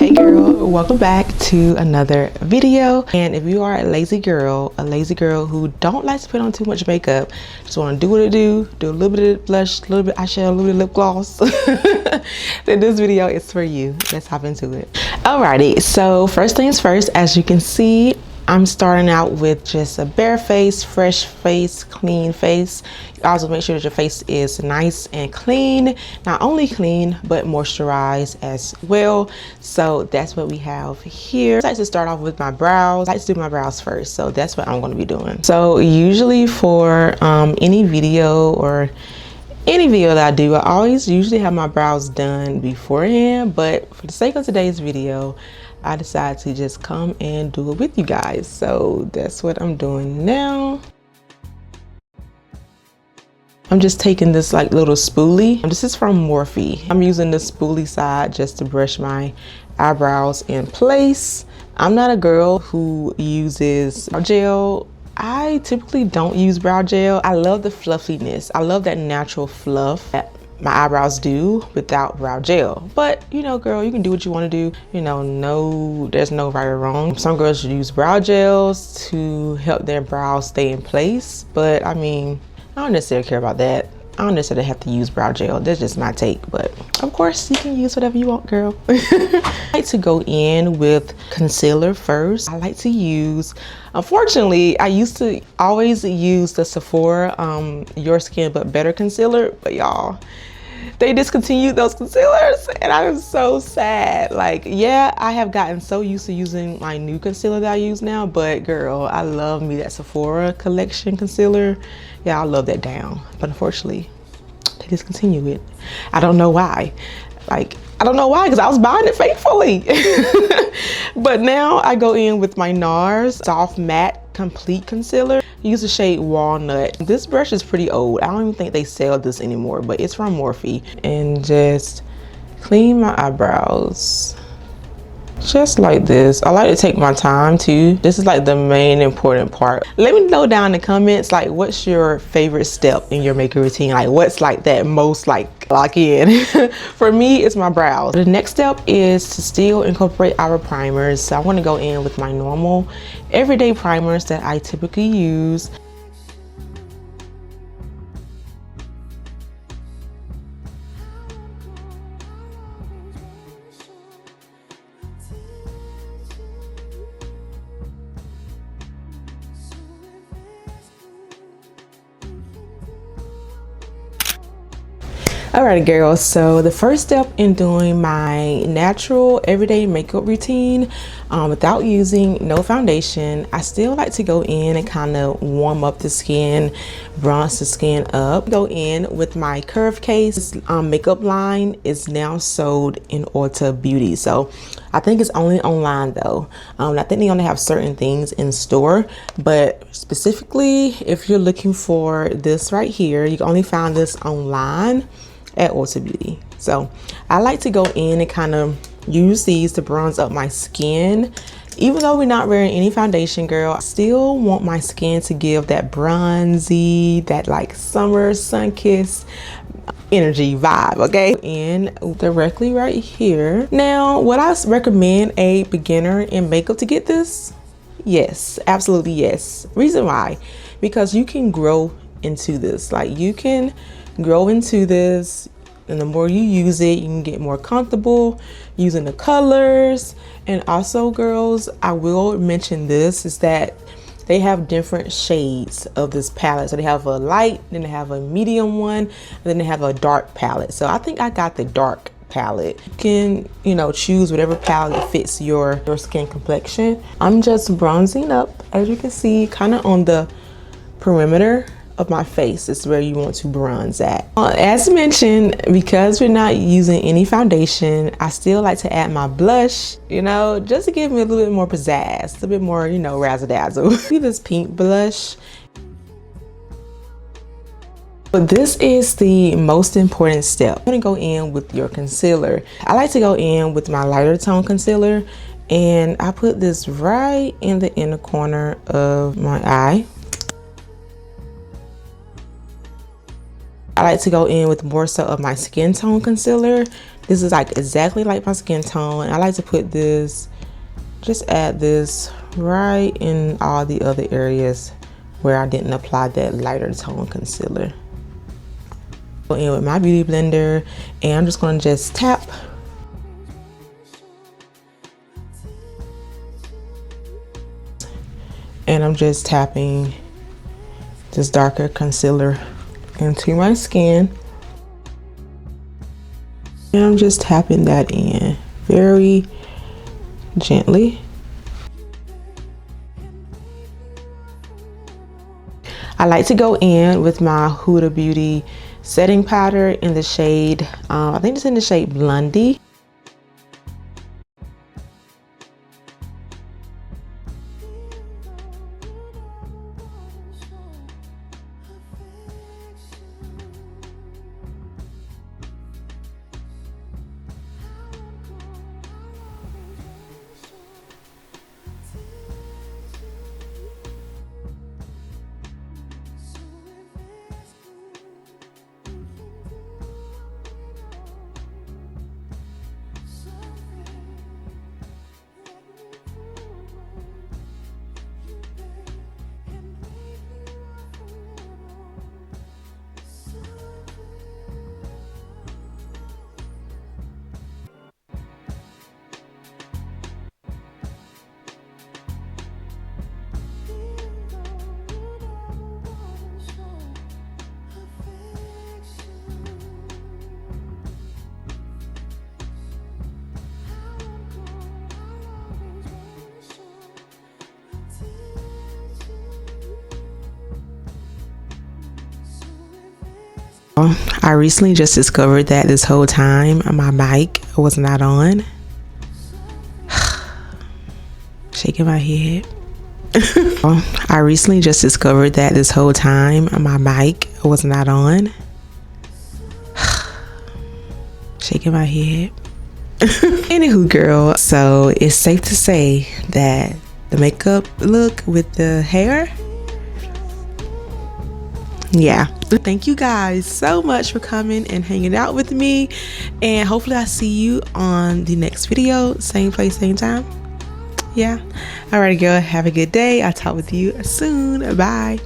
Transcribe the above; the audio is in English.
Hey girl, welcome back to another video. And if you are a lazy girl who don't like to put on too much makeup, just want to do what it do a little bit of blush, a little bit eyeshadow, a little bit of lip gloss, then this video is for you. Let's hop into it. Alrighty, so first things first, as you can see, I'm starting out with just a bare face, fresh face, clean face. You also make sure that your face is nice and clean. Not only clean, but moisturized as well. So that's what we have here. I like to start off with my brows. I like to do my brows first. So that's what I'm going to be doing. So usually for any video that I do, I always usually have my brows done beforehand. But for the sake of today's video, I decided to just come and do it with you guys. So that's what I'm doing now. I'm just taking this like little spoolie. This is from Morphe. I'm using the spoolie side just to brush my eyebrows in place. I'm not a girl who uses brow gel. I typically don't use brow gel. I love the fluffiness. I love that natural fluff that my eyebrows do without brow gel. But you know, girl, you can do what you want to do. You know, there's no right or wrong. Some girls use brow gels to help their brows stay in place, but I mean, I don't necessarily care about that. I don't necessarily have to use brow gel. That's just my take, but of course you can use whatever you want, girl. I like to go in with concealer first. I like to use, unfortunately, I used to always use the Sephora Your Skin But Better concealer, but y'all, they discontinued those concealers and I'm so sad. Like, yeah, I have gotten so used to using my new concealer that I use now, but girl, I love me that Sephora collection concealer. Yeah, I love that down, but unfortunately they discontinued it. I don't know why. Like, I don't know why, because I was buying it faithfully. But now I go in with my NARS Soft Matte Complete Concealer. Use the shade Walnut. This brush is pretty old. I don't even think they sell this anymore, but it's from Morphe. And just clean my eyebrows. Just like this. I like to take my time too. This is like the main important part. Let me know down in the comments, like, what's your favorite step in your makeup routine? Like, what's like that most like lock in? For me, it's my brows. The next step is to still incorporate our primers. So I want to go in with my normal everyday primers that I typically use. Alright girls, so the first step in doing my natural everyday makeup routine without using no foundation, I still like to go in and kind of warm up the skin, bronze the skin up. Go in with my Curve Case makeup line is now sold in Ulta Beauty. So I think it's only online though. I think they only have certain things in store, but specifically if you're looking for this right here, you can only find this online at Ulta Beauty. So I like to go in and kind of use these to bronze up my skin. Even though we're not wearing any foundation, girl, I still want my skin to give that bronzy, that like summer sun-kissed energy vibe, okay? And directly right here. Now, would I recommend a beginner in makeup to get this? Yes, absolutely yes. Reason why? Because you can grow into this. Like, you can grow into this, and the more you use it, you can get more comfortable using the colors. And also, girls, I will mention this, is that they have different shades of this palette. So they have a light, then they have a medium one, and then they have a dark palette. So I think I got the dark palette. You can, you know, choose whatever palette fits your skin complexion. I'm just bronzing up, as you can see, kind of on the perimeter of my face is where you want to bronze at. As mentioned, because we're not using any foundation, I still like to add my blush, you know, just to give me a little bit more pizzazz, a little bit more, you know, razzle dazzle. See this pink blush. But this is the most important step. I'm gonna go in with your concealer. I like to go in with my lighter tone concealer, and I put this right in the inner corner of my eye. I like to go in with more so of my skin tone concealer This is like exactly like my skin tone. I like to put this, just add this right in all the other areas where I didn't apply that lighter tone concealer. Go in with my beauty blender, and I'm just going to just tap. And I'm just tapping this darker concealer into my skin. And I'm just tapping that in very gently. I like to go in with my Huda Beauty setting powder in the shade, I think it's in the shade Blondie. I recently just discovered that this whole time my mic was not on. Shaking my head. I recently just discovered that this whole time my mic was not on. Shaking my head. Anywho, girl, so it's safe to say that the makeup look with the hair, yeah. Thank you guys so much for coming and hanging out with me, and hopefully I see you on the next video, same place, same time. Yeah. Alright, girl, have a good day. I'll talk with you soon. Bye.